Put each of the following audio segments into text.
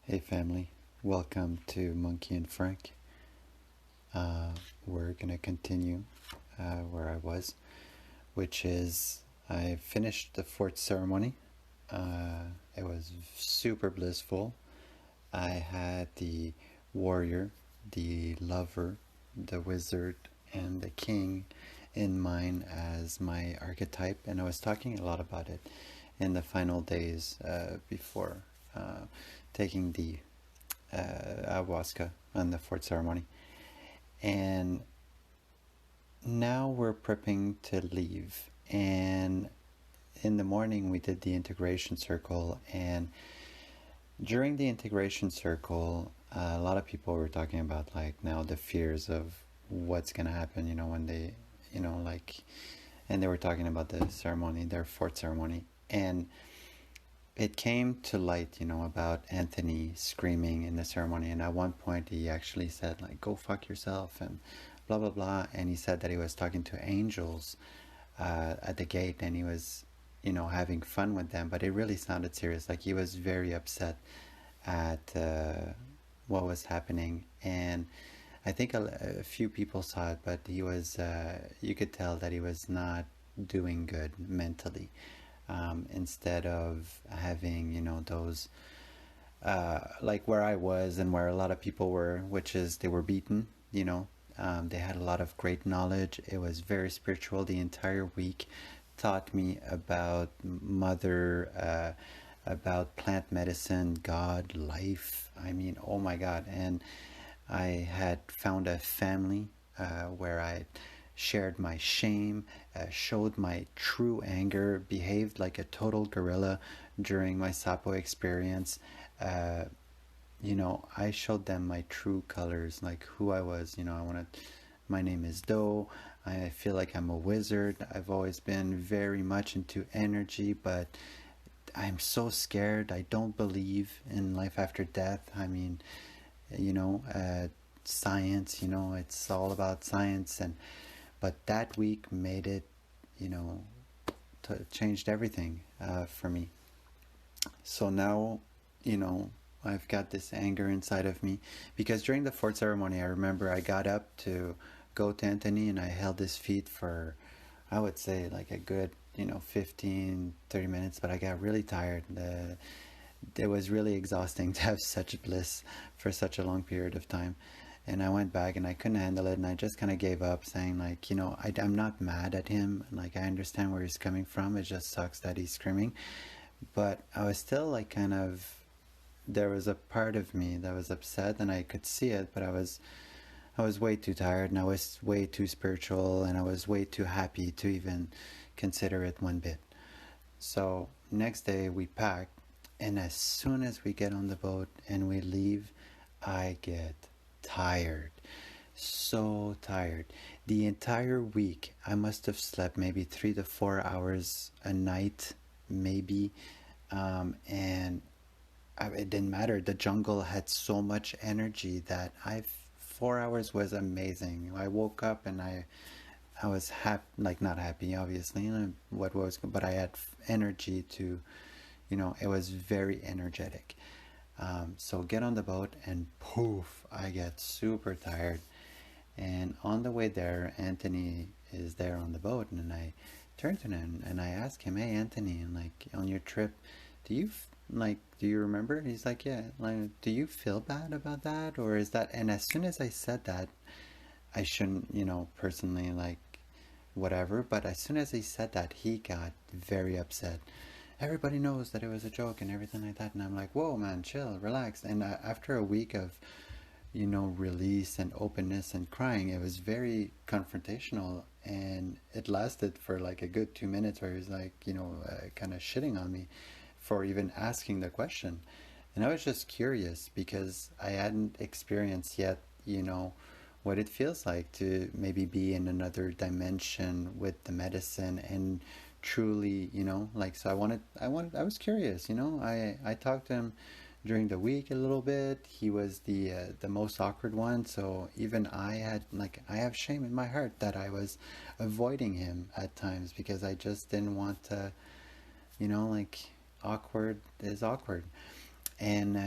Hey family, welcome to Monkey and Frank. Uh, we're gonna continue where I was, which is I finished the fourth ceremony. It was super blissful. I had the warrior, the lover, the wizard, and the king in mind as my archetype, and I was talking a lot about it in the final days before taking the ayahuasca on the fourth ceremony. And now we're prepping to leave. And in the morning, we did the integration circle. And during the integration circle, a lot of people were talking about like now the fears of what's going to happen, when they, like, and they were talking about the ceremony, their fourth ceremony. And it came to light, about Anthony screaming in the ceremony. And at one point, he actually said, like, go fuck yourself and blah, blah, blah. And he said that he was talking to angels at the gate and he was, having fun with them. But it really sounded serious. Like, he was very upset at what was happening. And I think a few people saw it, but he was, you could tell that he was not doing good mentally. Instead of having, those, like where I was and where a lot of people were, which is they were beaten, they had a lot of great knowledge. It was very spiritual. The entire week taught me about mother, about plant medicine, God, life. I mean, oh my God. And I had found a family where I shared my shame, showed my true anger, behaved like a total gorilla during my Sapo experience. Uh, I showed them my true colors, like who I was. I wanted, my name is Do. I feel like I'm a wizard. I've always been very much into energy, but I'm so scared. I don't believe in life after death. I mean, you know, uh, science, it's all about science. And but that week made it, you know, changed everything for me. So now, you know, I've got this anger inside of me because during the fourth ceremony, I remember I got up to go to Anthony and I held his feet for, I would say, like a good, 15, 30 minutes, but I got really tired. It was really exhausting to have such bliss for such a long period of time. And I went back and I couldn't handle it and I just kind of gave up, saying, like, I'm not mad at him. Like, I understand where he's coming from. It just sucks that he's screaming. But I was still like kind of, there was a part of me that was upset and I could see it, but I was way too tired and I was way too spiritual and I was way too happy to even consider it one bit. So next day we pack, and as soon as we get on the boat and we leave, I get tired. So tired. The entire week I must have slept maybe 3 to 4 hours a night, maybe. And it didn't matter. The jungle had so much energy that 4 hours was amazing. I woke up and I was happy, like not happy, obviously, what was, but I had energy to, it was very energetic. So get on the boat and poof, I get super tired. And on the way there, Anthony is there on the boat, and I turn to him and I ask him, "Hey, Anthony, and like on your trip, do you remember?" He's like, "Yeah." Like, do you feel bad about that, or is that? And as soon as I said that, I shouldn't, personally, like, whatever. But as soon as he said that, he got very upset. Everybody knows that it was a joke and everything like that. And I'm like, whoa, man, chill, relax. And after a week of, release and openness and crying, it was very confrontational. And it lasted for like a good 2 minutes where he was like, kind of shitting on me for even asking the question. And I was just curious because I hadn't experienced yet, what it feels like to maybe be in another dimension with the medicine and truly, like, so I was curious, I talked to him during the week a little bit. He was the most awkward one, so even I had, like, I have shame in my heart that I was avoiding him at times because I just didn't want to, like, awkward is awkward. And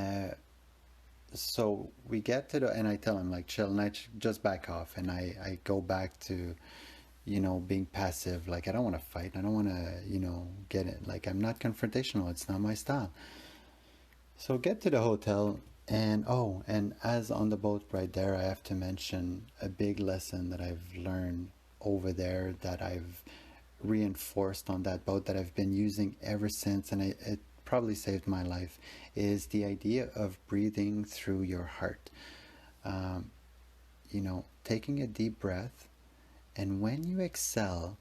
So we get to the, and I tell him like, chill, and just back off, and I go back to, being passive. Like, I don't want to fight. I don't want to, get it. Like, I'm not confrontational. It's not my style. So get to the hotel, and oh, and as on the boat right there, I have to mention a big lesson that I've learned over there, that I've reinforced on that boat, that I've been using ever since, and it probably saved my life, is the idea of breathing through your heart. Um, Taking a deep breath, and when you exhale,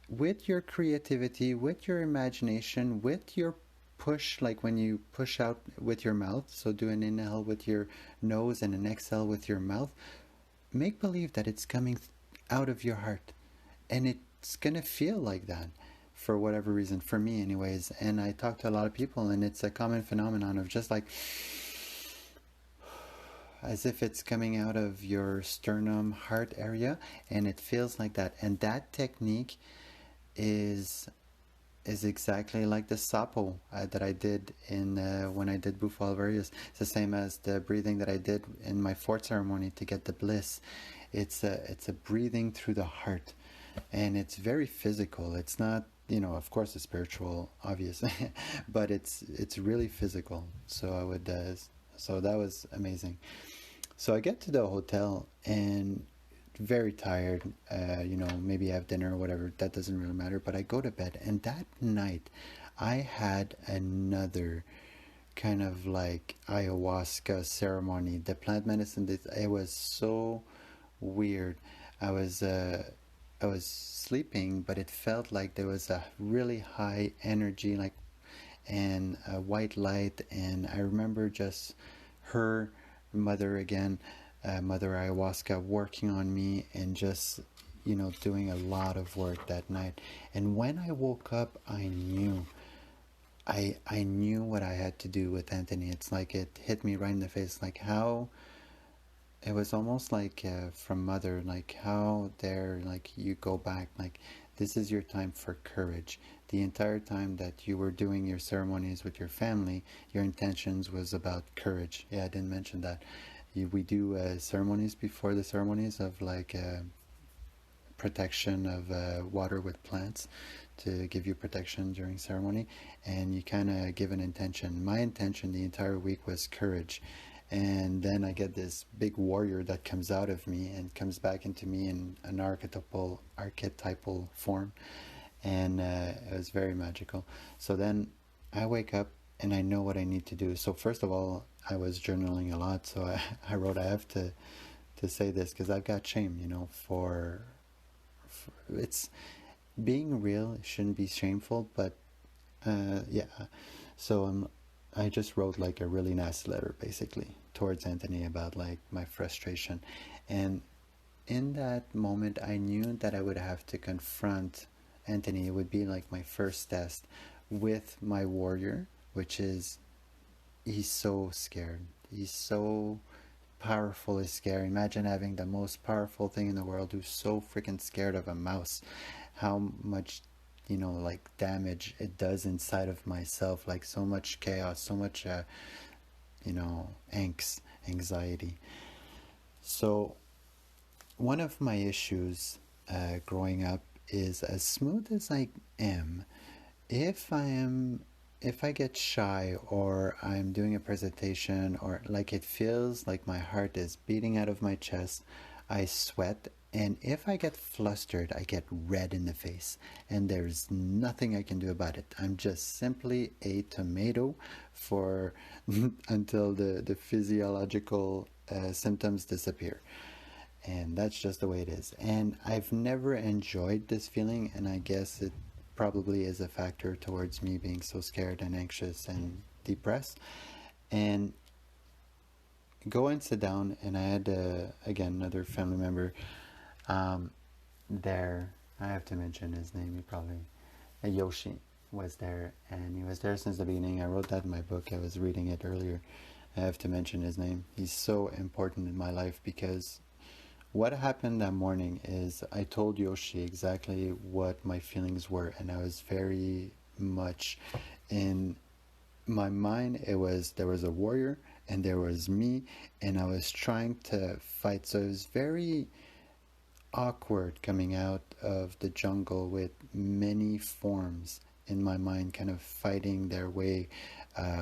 with your creativity, with your imagination, with your push, like when you push out with your mouth, so do an inhale with your nose and an exhale with your mouth, make believe that it's coming out of your heart, and it's gonna feel like that for whatever reason, for me anyways. And I talk to a lot of people, and it's a common phenomenon of just like, as if it's coming out of your sternum heart area, and it feels like that. And that technique is is exactly like the sapo that I did in when I did Bufo Alvarius. It's the same as the breathing that I did in my fourth ceremony to get the bliss. It's a breathing through the heart, and it's very physical. It's not, of course it's spiritual, obviously, but it's really physical. So I would so that was amazing. So I get to the hotel, and very tired, maybe have dinner or whatever, that doesn't really matter, but I go to bed, and that night I had another kind of like ayahuasca ceremony, the plant medicine. It was so weird. I was I was sleeping, but it felt like there was a really high energy, like, and a white light, and I remember just her, mother again, Mother Ayahuasca, working on me, and just, doing a lot of work that night. And when I woke up, I knew what I had to do with Anthony. It's like it hit me right in the face, like how it was almost like from Mother, like how there, like you go back, like this is your time for courage. The entire time that you were doing your ceremonies with your family, your intentions was about courage. Yeah, I didn't mention that. We do ceremonies before the ceremonies of like protection of water with plants to give you protection during ceremony, and you kind of give an intention. My intention the entire week was courage, and then I get this big warrior that comes out of me and comes back into me in an archetypal form, and it was very magical. So then I wake up, and I know what I need to do. So first of all, I was journaling a lot, so I wrote, I have to say this because I've got shame, for it's being real. It shouldn't be shameful, but yeah. So I just wrote like a really nasty letter, basically, towards Anthony about like my frustration, and in that moment, I knew that I would have to confront Anthony. It would be like my first test with my warrior, which is, he's so scared. He's so powerful is scary. Imagine having the most powerful thing in the world who's so freaking scared of a mouse. How much, like damage it does inside of myself, like so much chaos, so much, angst, anxiety. So, one of my issues growing up is, as smooth as I am, if I am if I get shy, or I'm doing a presentation, or like it feels like my heart is beating out of my chest, I sweat. And if I get flustered, I get red in the face. And there's nothing I can do about it. I'm just simply a tomato for until the physiological symptoms disappear. And that's just the way it is. And I've never enjoyed this feeling, and I guess it probably is a factor towards me being so scared and anxious and depressed. And go and sit down, and I had again another family member um, there. I have to mention his name. He probably Yoshi was there, and he was there since the beginning. I wrote that in my book. I was reading it earlier. I have to mention his name. He's so important in my life, because what happened that morning is I told Yoshi exactly what my feelings were, and I was very much in my mind. It was, there was a warrior, and there was me, and I was trying to fight. So it was very awkward coming out of the jungle with many forms in my mind, kind of fighting their way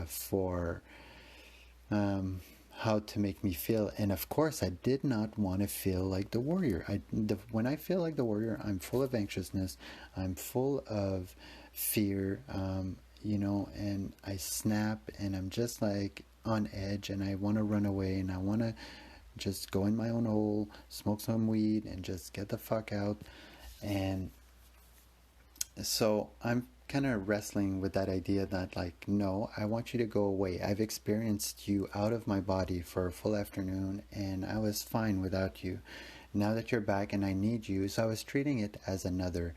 for um, how to make me feel. And of course, I did not want to feel like the warrior. When I feel like the warrior, I'm full of anxiousness, I'm full of fear, and I snap and I'm just like on edge and I want to run away and I want to just go in my own hole, smoke some weed, and just get the fuck out. And so I'm kind of wrestling with that idea that, like, no, I want you to go away. I've experienced you out of my body for a full afternoon, and I was fine without you. Now that you're back and I need you, so I was treating it as another,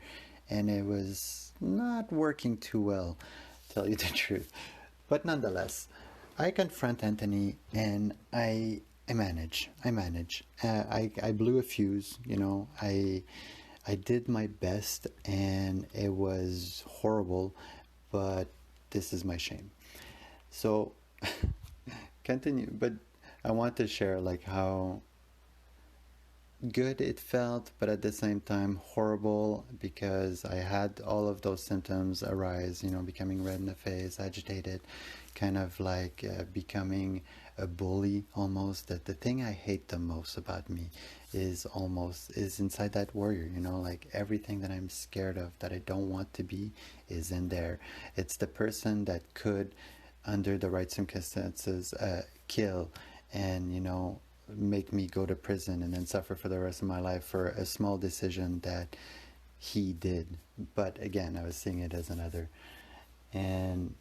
and it was not working too well, to tell you the truth. But nonetheless, I confront Anthony and I manage. I blew a fuse, I did my best and it was horrible, but this is my shame. So continue, but I want to share like how good it felt, but at the same time horrible because I had all of those symptoms arise, becoming red in the face, agitated, kind of like becoming a bully almost. That the thing I hate the most about me is inside that warrior, like everything that I'm scared of, that I don't want to be, is in there. It's the person that could, under the right circumstances, kill and make me go to prison and then suffer for the rest of my life for a small decision that he did. But again, I was seeing it as another. And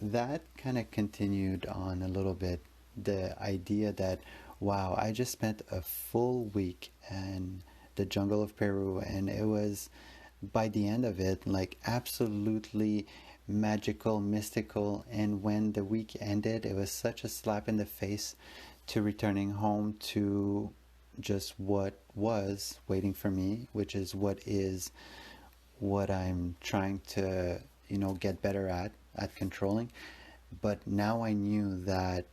that kind of continued on a little bit. The idea that, wow, I just spent a full week in the jungle of Peru, and it was, by the end of it, like absolutely magical, mystical. And when the week ended, it was such a slap in the face to returning home to just what was waiting for me, which is what I'm trying to, get better at controlling. But now I knew that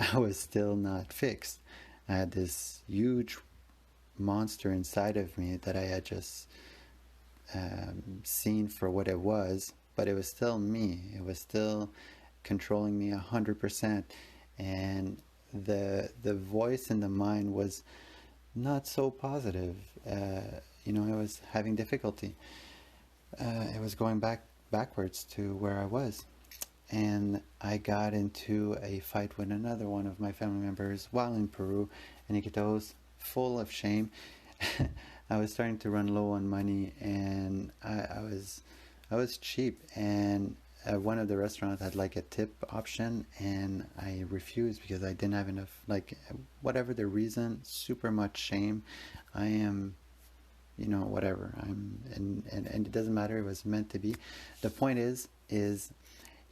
I was still not fixed. I had this huge monster inside of me that I had just seen for what it was, but it was still me. It was still controlling me 100%. And the voice in the mind was not so positive. I was having difficulty. It was going backwards to where I was. And I got into a fight with another one of my family members while in Peru, and Iquitos, full of shame. I was starting to run low on money, and I was cheap. And one of the restaurants had like a tip option, and I refused because I didn't have enough. Like whatever the reason, super much shame. I am, whatever. And it doesn't matter. It was meant to be. The point is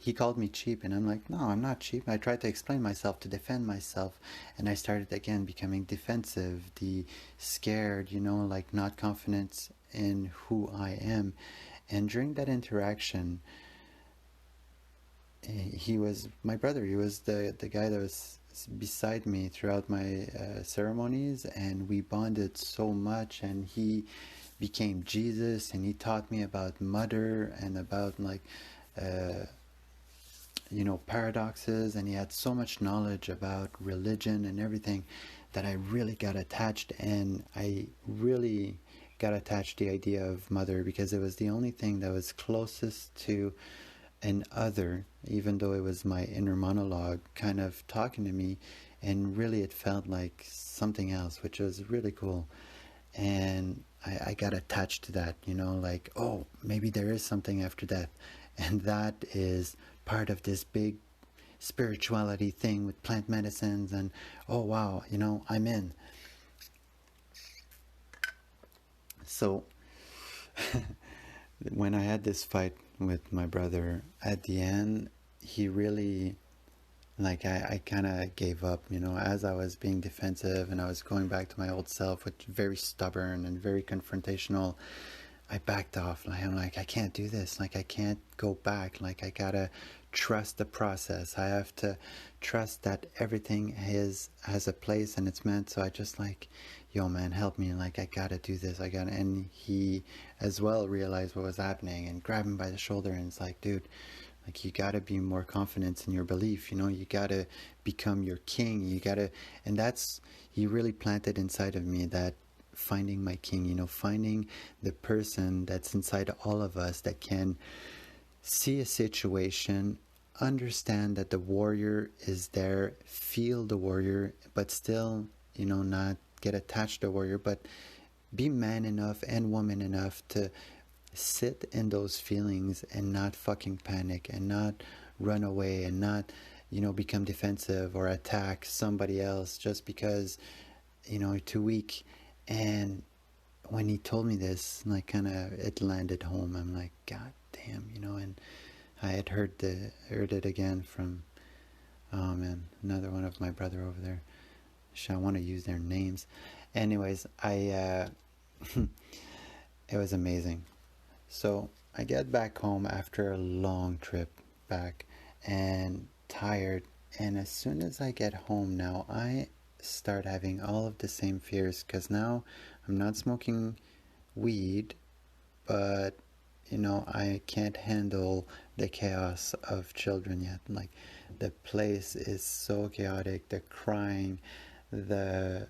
he called me cheap, and I'm like, no, I'm not cheap. I tried to explain myself, to defend myself, and I started again becoming defensive, the scared, like not confident in who I am. And during that interaction, he was my brother. He was the guy that was beside me throughout my ceremonies, and we bonded so much, and he became Jesus, and he taught me about mother and about like paradoxes, and he had so much knowledge about religion and everything that I really got attached. And I really got attached to the idea of mother because it was the only thing that was closest to an other, even though it was my inner monologue kind of talking to me, and really it felt like something else, which was really cool. And I got attached to that, like, oh, maybe there is something after death, and that is part of this big spirituality thing with plant medicines. And oh wow, I'm in. So when I had this fight with my brother, at the end, he really, like, I kind of gave up, as I was being defensive and I was going back to my old self, which very stubborn and very confrontational. I backed off. Like, I'm like, I can't do this. Like, I can't go back. Like, I gotta trust the process. I have to trust that everything has a place and it's meant. So I just like, yo man, help me, like I gotta do this, I gotta. And he as well realized what was happening and grabbed him by the shoulder, and it's like, dude, like you gotta be more confident in your belief, you know, you gotta become your king, you gotta. And that's, he really planted inside of me that finding my king, you know, finding the person that's inside all of us that can see a situation, understand that the warrior is there, feel the warrior, but still, you know, not get attached to the warrior, but be man enough and woman enough to sit in those feelings and not fucking panic and not run away and not, you know, become defensive or attack somebody else just because, you know, you're too weak. And when he told me this, like, kind of it landed home. I'm like, God damn, you know. And I had heard it again from, oh man, another one of my brother over there. I want to use their names. Anyways, it was amazing. So I get back home after a long trip back and tired. And as soon as I get home now, I start having all of the same fears, because now I'm not smoking weed, but you know, I can't handle the chaos of children yet. Like, the place is so chaotic, the crying, the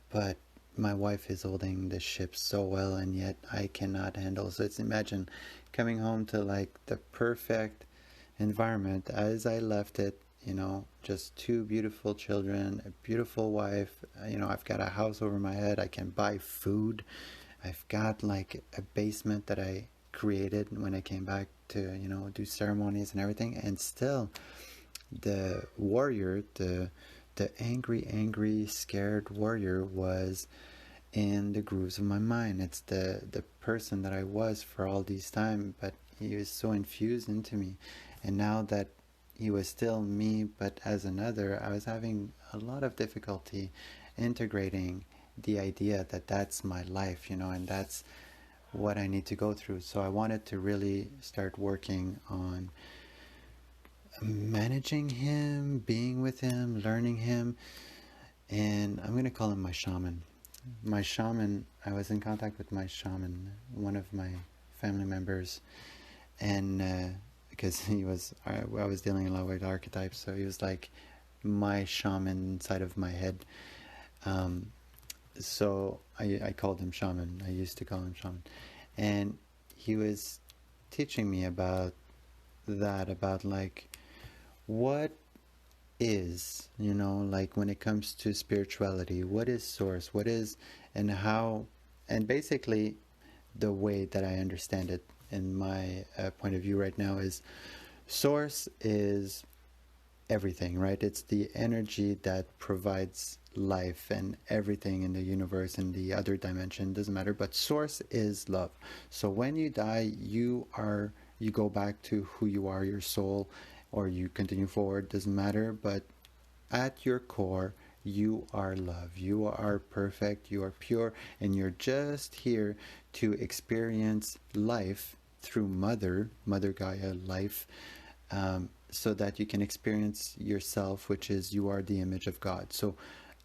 but my wife is holding the ship so well, and yet I cannot handle. So it's, imagine coming home to like the perfect environment as I left it, you know, just two beautiful children, a beautiful wife, you know, I've got a house over my head, I can buy food, I've got like a basement that I created when I came back to, you know, do ceremonies and everything. And still the warrior, the angry scared warrior was in the grooves of my mind. It's the person that I was for all these time, but he was so infused into me. And now that he was still me, but as another, I was having a lot of difficulty integrating the idea that that's my life, you know, and that's what I need to go through. So I wanted to really start working on managing him, being with him, learning him, and I'm going to call him my shaman. My shaman, I was in contact with my shaman, one of my family members, and because I was dealing a lot with archetypes, so he was like my shaman inside of my head. So I called him shaman. I used to call him shaman. And he was teaching me about that, about like what is, you know, like when it comes to spirituality, what is source, what is, and how, and basically the way that I understand it in my point of view right now is source is everything, right? It's the energy that provides life and everything in the universe and the other dimension, doesn't matter, but source is love. So when you die, you go back to who you are, your soul, or you continue forward, doesn't matter, but at your core you are love, you are perfect, you are pure, and you're just here to experience life through Mother Gaia life, so that you can experience yourself, which is you are the image of God. So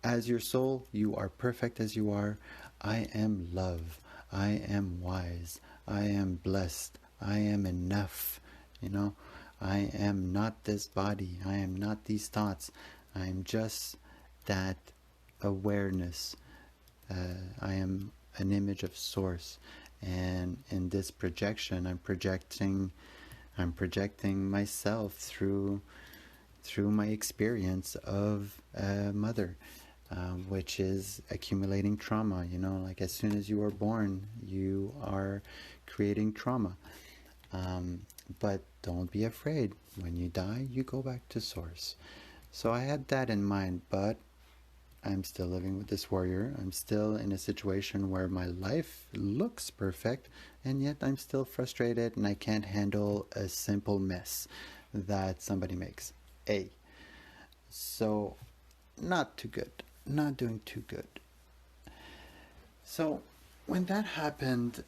as your soul, you are perfect as you are. I am love, I am wise, I am blessed, I am enough, you know, I am not this body, I am not these thoughts, I am just that awareness. I am an image of source, and in this projection I'm projecting myself through my experience of mother, which is accumulating trauma. You know, like as soon as you are born, you are creating trauma. But don't be afraid. When you die, you go back to source. So I had that in mind, but I'm still living with this warrior. I'm still in a situation where my life looks perfect, and yet I'm still frustrated and I can't handle a simple mess that somebody makes. So not too good. Not doing too good. So when that happened,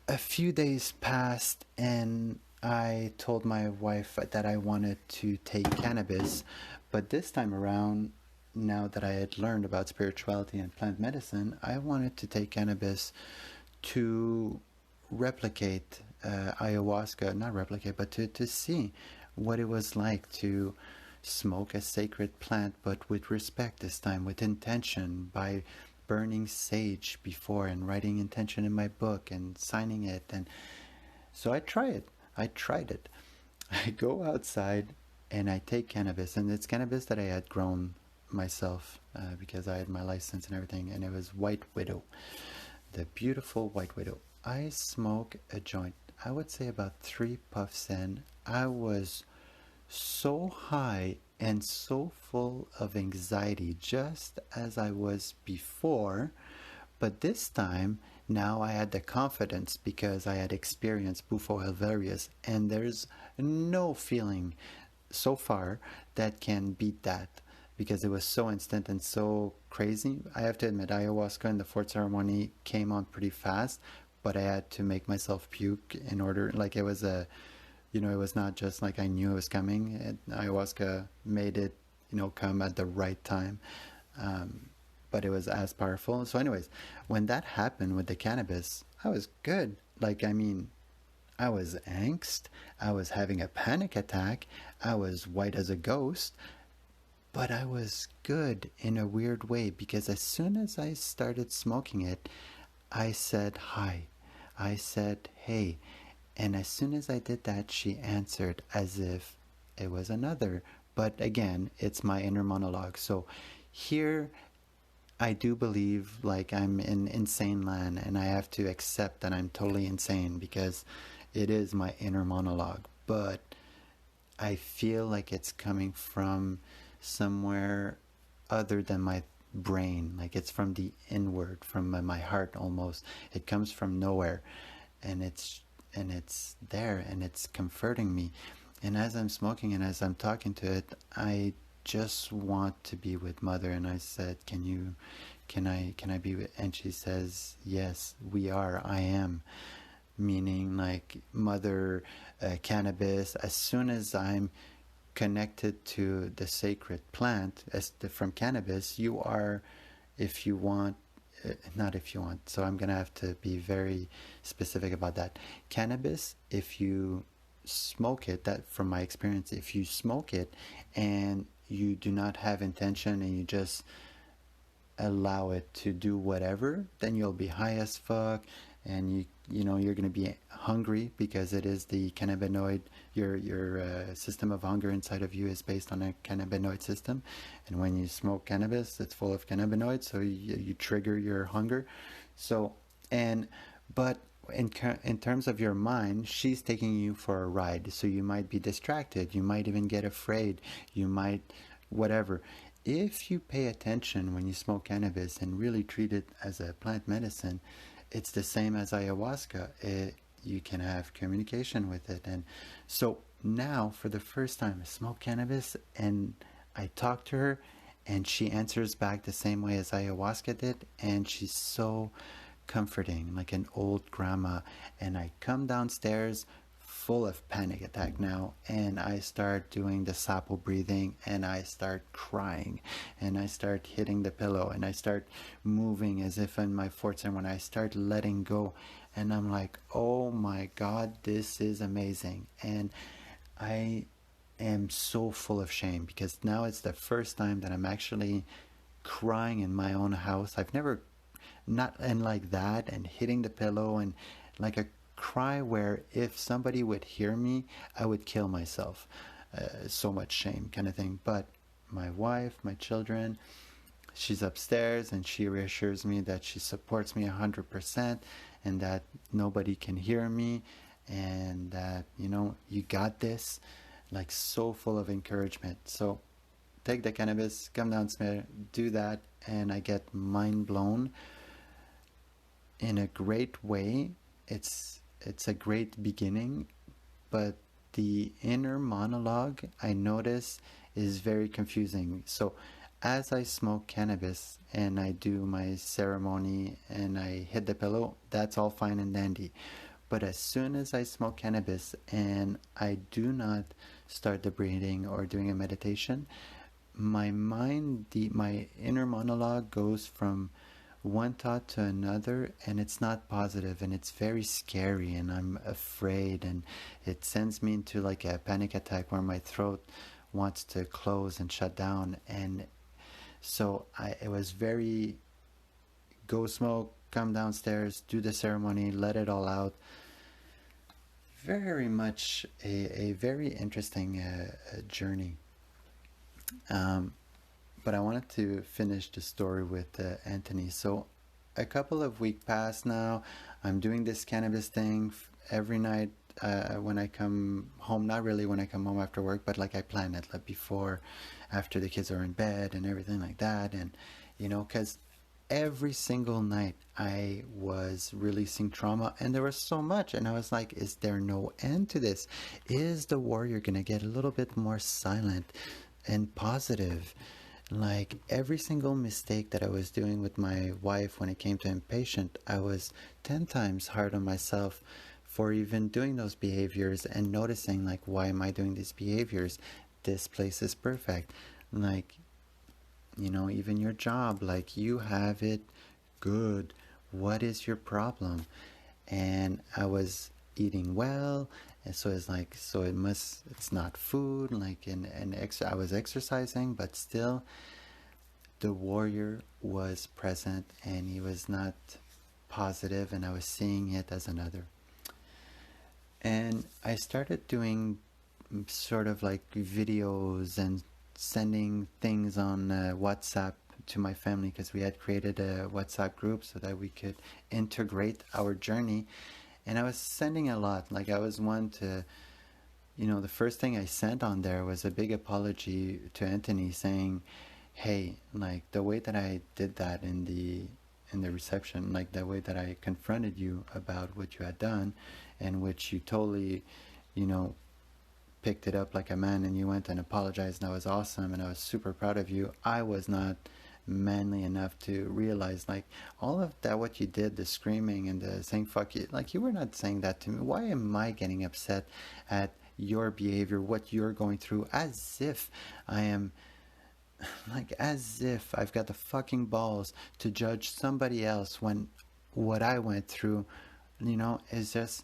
a few days passed and I told my wife that I wanted to take cannabis, but this time around, now that I had learned about spirituality and plant medicine, I wanted to take cannabis to replicate ayahuasca, not replicate, but to see what it was like to smoke a sacred plant, but with respect this time, with intention, by burning sage before and writing intention in my book and signing it. And so I try it. I tried it. I go outside and I take cannabis, and it's cannabis that I had grown myself because I had my license and everything, and it was White Widow, the beautiful White Widow. I smoke a joint. I would say about 3 puffs in. I was so high and so full of anxiety, just as I was before. But this time, now I had the confidence because I had experienced Bufo Alvarius, and there's no feeling so far that can beat that because it was so instant and so crazy. I have to admit, ayahuasca and the fourth ceremony came on pretty fast, but I had to make myself puke in order, like it was a, it was not just like I knew it was coming. Ayahuasca made it, come at the right time. Um, but it was as powerful. So, anyways, when that happened with the cannabis, I was good. Like, I mean, I was angst. I was having a panic attack. I was white as a ghost. But I was good in a weird way because as soon as I started smoking it, I said hi. I said hey. And as soon as I did that, she answered as if it was another. But again, it's my inner monologue. So here I do believe like I'm in insane land and I have to accept that I'm totally insane because it is my inner monologue. But I feel like it's coming from somewhere other than my brain. Like it's from the inward, from my heart almost. It comes from nowhere, and it's there and it's comforting me. And as I'm smoking and as I'm talking to it, I just want to be with mother. And I said, can I be with, and she says, yes, we are, I am, meaning like mother, cannabis. As soon as I'm connected to the sacred plant from cannabis, you are, if you want, not if you want, so I'm gonna have to be very specific about that. Cannabis, if you smoke it, that from my experience, if you smoke it and you do not have intention and you just allow it to do whatever, then you'll be high as fuck, and you're going to be hungry because it is the cannabinoid. Your system of hunger inside of you is based on a cannabinoid system, and when you smoke cannabis, it's full of cannabinoids, so you trigger your hunger. So and but in terms of your mind, she's taking you for a ride, so you might be distracted, you might even get afraid, you might whatever. If you pay attention when you smoke cannabis and really treat it as a plant medicine, it's the same as ayahuasca. You can have communication with it. And so now, for the first time, I smoke cannabis and I talk to her, and she answers back the same way as ayahuasca did. And she's so comforting, like an old grandma. And I come downstairs full of panic attack now, and I start doing the sapo breathing, and I start crying, and I start hitting the pillow, and I start moving as if in my forts, and when I start letting go, and I'm like, oh my god, this is amazing. And I am so full of shame because now it's the first time that I'm actually crying in my own house. I've never, not, and like that, and hitting the pillow, and like a cry where if somebody would hear me, I would kill myself. So much shame, kind of thing. But my wife, my children, she's upstairs and she reassures me that she supports me 100% and that nobody can hear me and that, you got this. Like, so full of encouragement. So take the cannabis, come downstairs, do that, and I get mind blown in a great way. It's a great beginning, but the inner monologue I notice is very confusing. So as I smoke cannabis and I do my ceremony and I hit the pillow, that's all fine and dandy. But as soon as I smoke cannabis and I do not start the breathing or doing a meditation, my mind, my inner monologue goes from one thought to another, and it's not positive, and it's very scary, and I'm afraid, and it sends me into like a panic attack where my throat wants to close and shut down. And so it was very, go smoke, come downstairs, do the ceremony, let it all out. Very much a very interesting journey. But I wanted to finish the story with Anthony. So a couple of weeks past now, I'm doing this cannabis thing every night when I come home. Not really when I come home after work, but like I plan it like before, after the kids are in bed and everything like that. And, you know, because every single night I was releasing trauma, and there was so much, and I was like, is there no end to this? Is the warrior gonna get a little bit more silent and positive? Like every single mistake that I was doing with my wife when it came to impatient, I was 10 times hard on myself for even doing those behaviors and noticing, like, why am I doing these behaviors? This place is perfect. Like, you know, even your job, like, you have it good. What is your problem? And I was eating well, and so it's like, so it's not food, like, I was exercising, but still the warrior was present, and he was not positive, and I was seeing it as another. And I started doing sort of like videos and sending things on WhatsApp to my family, because we had created a WhatsApp group so that we could integrate our journey. And I was sending a lot. Like, I was one to, you know, the first thing I sent on there was a big apology to Anthony, saying, hey, like, the way that I did that in the reception, like the way that I confronted you about what you had done, and which you totally, you know, picked it up like a man, and you went and apologized, and that was awesome, and I was super proud of you. I was not manly enough to realize, like, all of that, what you did, the screaming and the saying fuck you, like, you were not saying that to me. Why am I getting upset at your behavior, what you're going through, as if I am, like, as if I've got the fucking balls to judge somebody else when what I went through, you know, is just,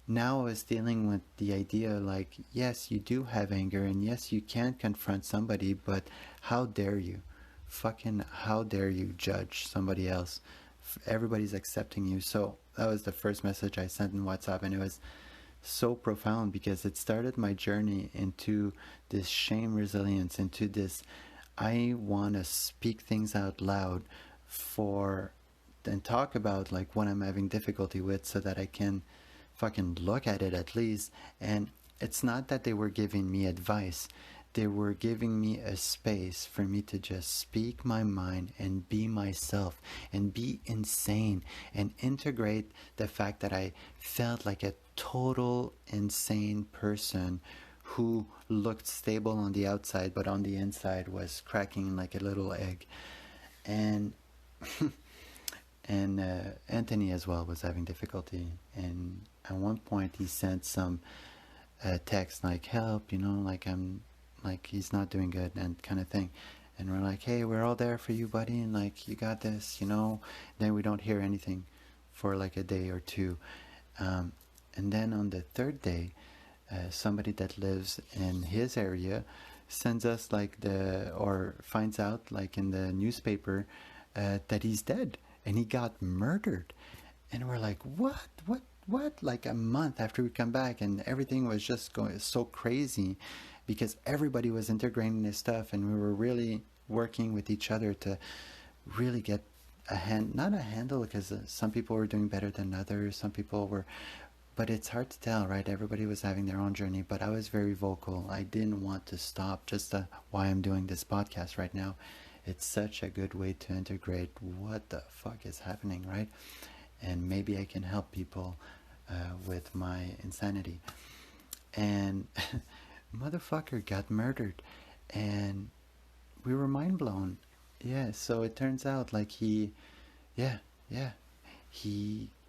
now I was dealing with the idea, like, yes, you do have anger, and yes, you can confront somebody, but how dare you? Fucking how dare you judge somebody else? Everybody's accepting you. So that was the first message I sent in WhatsApp, and it was so profound, because it started my journey into this shame resilience, into this, I want to speak things out loud for, and talk about, like, what I'm having difficulty with, so that I can fucking look at it at least. And it's not that they were giving me advice, they were giving me a space for me to just speak my mind and be myself and be insane, and integrate the fact that I felt like a total insane person who looked stable on the outside, but on the inside was cracking like a little egg. And and Anthony as well was having difficulty, and at one point he sent some text like, help, you know, like, I'm, like, he's not doing good, and kind of thing. And we're like, hey, we're all there for you, buddy, and, like, you got this, you know. Then we don't hear anything for like a day or two, and then on the third day, somebody that lives in his area sends us, like, or finds out, like, in the newspaper, that he's dead, and he got murdered. And we're like, what? Like, a month after we come back, and everything was just going so crazy, because everybody was integrating this stuff, and we were really working with each other to really get not a handle, because some people were doing better than others, some people were, but it's hard to tell, right? Everybody was having their own journey, but I was very vocal. I didn't want to stop. Just why I'm doing this podcast right now. It's such a good way to integrate what the fuck is happening, right? And maybe I can help people with my insanity. And motherfucker got murdered, and we were mind blown. Yeah, so it turns out, like, he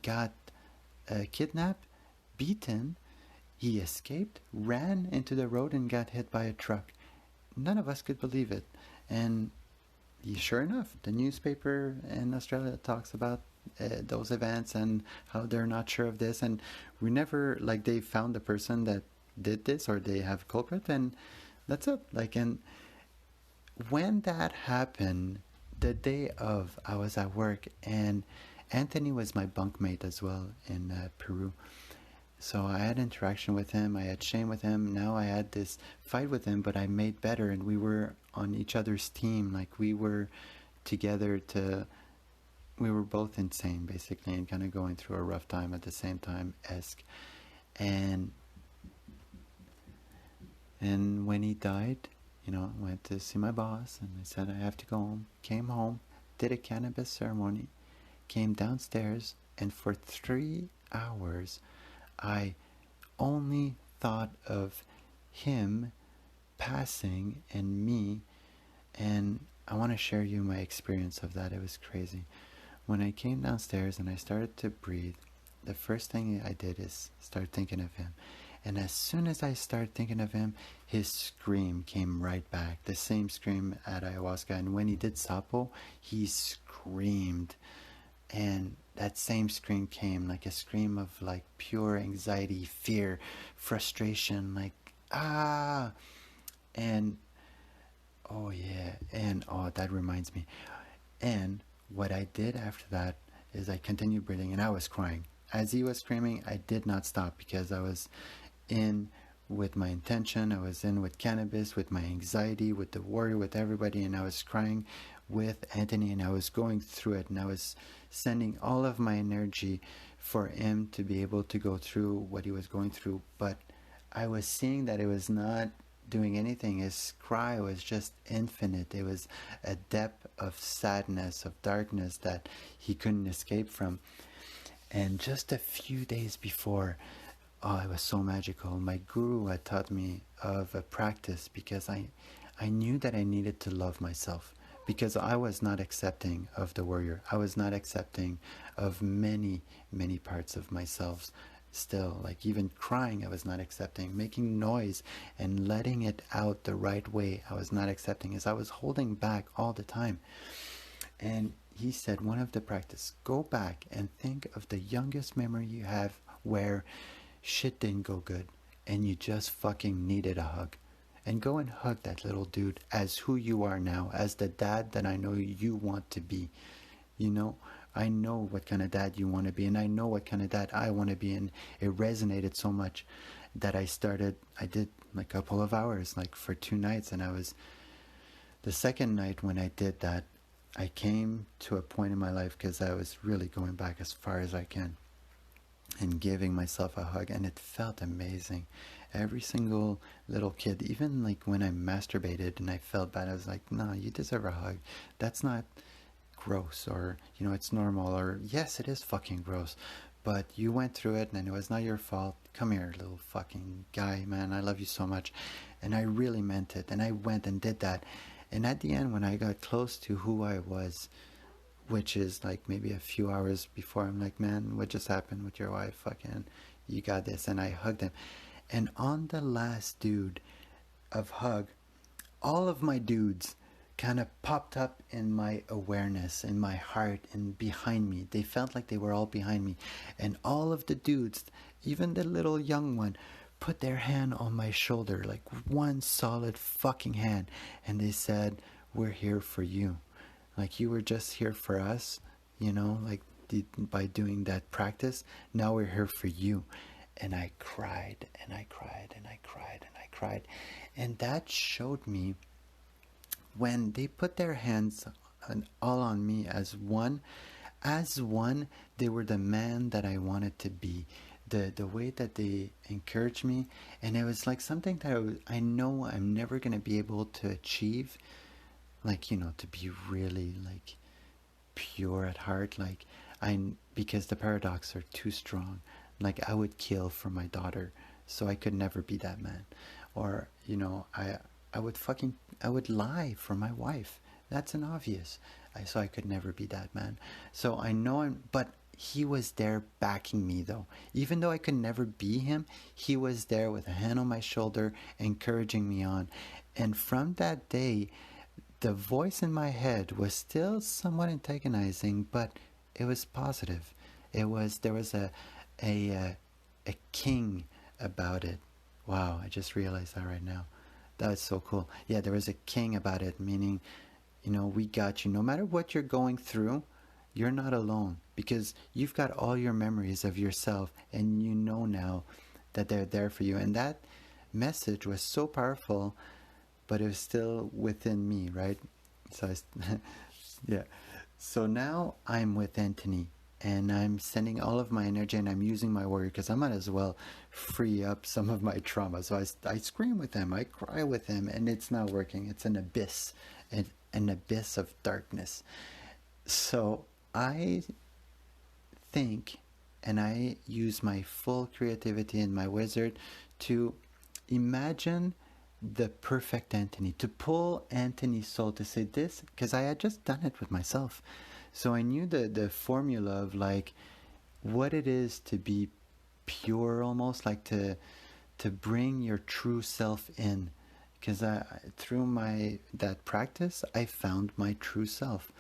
got kidnapped, beaten. He escaped, ran into the road, and got hit by a truck. None of us could believe it. And sure enough, the newspaper in Australia talks about those events and how they're not sure of this. And we never, like, they found the person that did this, or they have a culprit, and that's it. Like, and when that happened, the day of, I was at work, and Anthony was my bunkmate as well in Peru. So I had interaction with him, I had shame with him, now I had this fight with him, but I made better, and we were on each other's team. Like, we were together to, we were both insane basically, and kind of going through a rough time at the same time, esque. And when he died, I went to see my boss, and I said I have to go home. Came home, did a cannabis ceremony, came downstairs, and for 3 hours I only thought of him passing and me. And I want to share you my experience of that. It was crazy. When I came downstairs and I started to breathe, the first thing I did is start thinking of him. And as soon as I started thinking of him, his scream came right back. The same scream at Ayahuasca. And when he did Sapo, he screamed. And that same scream came, like a scream of like pure anxiety, fear, frustration, like, ah. And oh yeah, and oh, that reminds me. And what I did after that is I continued breathing, and I was crying. As he was screaming, I did not stop, because I was in with my intention, I was in with cannabis, with my anxiety, with the worry, with everybody, and I was crying with Anthony, and I was going through it, and I was sending all of my energy for him to be able to go through what he was going through. But I was seeing that it was not doing anything. His cry was just infinite. It was a depth of sadness, of darkness that he couldn't escape from. And just a few days before, oh, it was so magical. My guru had taught me of a practice, because I knew that I needed to love myself, because I was not accepting of the warrior. I was not accepting of many, many parts of myself still. Like, even crying, I was not accepting. Making noise and letting it out the right way, I was not accepting, as I was holding back all the time. And he said, one of the practice, go back and think of the youngest memory you have where shit didn't go good and you just fucking needed a hug. And go and hug that little dude as who you are now, as the dad that I know you want to be. I know what kind of dad you want to be, and I know what kind of dad I want to be. And it resonated so much that I did like a couple of hours, like for 2 nights. And the second night when I did that, I came to a point in my life, because I was really going back as far as I can and giving myself a hug, and it felt amazing. Every single little kid, even like when I masturbated and I felt bad, I was like, no, you deserve a hug. That's not gross, or it's normal, or yes, it is fucking gross, but you went through it and it was not your fault. Come here, little fucking guy, man, I love you so much. And I really meant it, and I went and did that. And at the end, when I got close to who I was, which is like maybe a few hours before, I'm like, man, what just happened with your wife? Fucking, you got this. And I hugged him. And on the last dude of hug, all of my dudes kind of popped up in my awareness, in my heart, and behind me. They felt like they were all behind me. And all of the dudes, even the little young one, put their hand on my shoulder, like one solid fucking hand. And they said, we're here for you. Like, you were just here for us, like by doing that practice. Now we're here for you. And I cried, and I cried, and I cried, and I cried. And that showed me, when they put their hands all on me as one, they were the man that I wanted to be. The way that they encouraged me, and it was like something that I know I'm never going to be able to achieve, like, to be really like pure at heart, like because the paradox are too strong. Like, I would kill for my daughter, so I could never be that man. Or, I would lie for my wife. That's an obvious. So I could never be that man. So I know but he was there backing me though. Even though I could never be him, he was there with a hand on my shoulder, encouraging me on. And from that day, the voice in my head was still somewhat antagonizing, but it was positive. There was a king about it. Wow, I just realized that right now. That's so cool. Yeah, there was a king about it, meaning, we got you. No matter what you're going through, you're not alone because you've got all your memories of yourself and you know now that they're there for you. And that message was so powerful, but it was still within me, right? So yeah. So now I'm with Anthony and I'm sending all of my energy and I'm using my warrior because I might as well free up some of my trauma. So I scream with him, I cry with him, and it's not working. It's an abyss, an abyss of darkness. So I think, and I use my full creativity and my wizard to imagine the perfect Anthony, to pull Anthony's soul to say this, because I had just done it with myself. So I knew the formula of like what it is to be pure, almost like to bring your true self in. Because through that practice, I found my true self.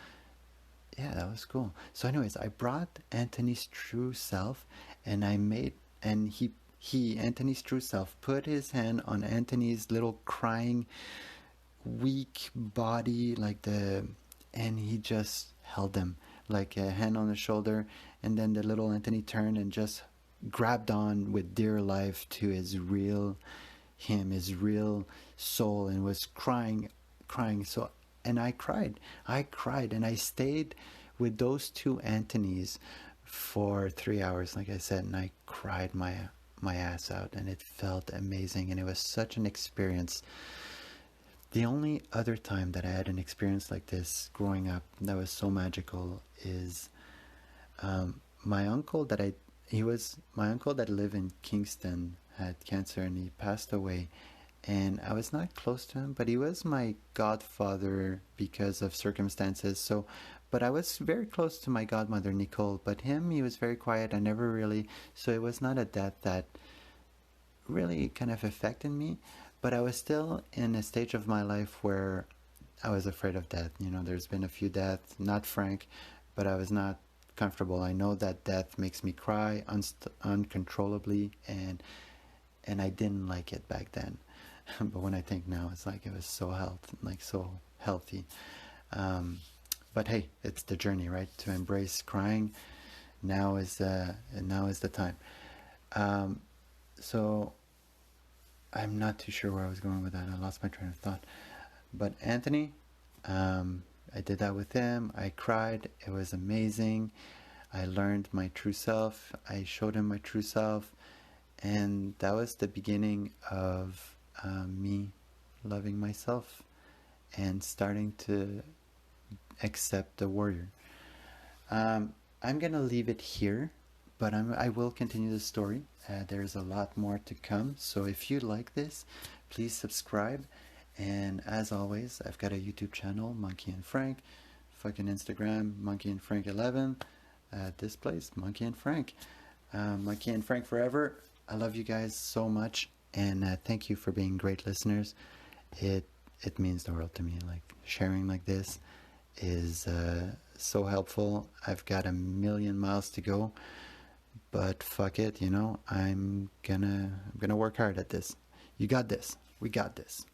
Yeah, that was cool. So, anyways, I brought Anthony's true self, and I made, and he Anthony's true self put his hand on Anthony's little crying, weak body, and he just held him like a hand on the shoulder, and then the little Anthony turned and just grabbed on with dear life to his real his real soul, and was crying. So, and I cried, and I stayed with those two Anthonys for 3 hours, like I said, and I cried my ass out, and it felt amazing, and it was such an experience. The only other time that I had an experience like this growing up that was so magical is my uncle my uncle that lived in Kingston had cancer and he passed away, and I was not close to him, but he was my godfather because of circumstances. So, but I was very close to my godmother Nicole, but he was very quiet. I never really, so it was not a death that really kind of affected me, but I was still in a stage of my life where I was afraid of death. There's been a few deaths, not Frank, but I was not comfortable. I know that death makes me cry uncontrollably, and I didn't like it back then. But when I think now, it's like it was so healthy. But hey, it's the journey, right? To embrace crying. Now is the time. So I'm not too sure where I was going with that. I lost my train of thought. But Anthony, I did that with him. I cried. It was amazing. I learned my true self. I showed him my true self. And that was the beginning of me loving myself and starting to accept the warrior. I'm going to leave it here, but I will continue the story. There's a lot more to come. So if you like this, please subscribe. And as always, I've got a YouTube channel, Monkey and Frank. Fucking Instagram, Monkey and Frank 11. This place, Monkey and Frank. Monkey and Frank forever. I love you guys so much, and thank you for being great listeners. It means the world to me. Like sharing like this is so helpful. I've got 1,000,000 miles to go, but fuck it, I'm gonna work hard at this. You got this. We got this.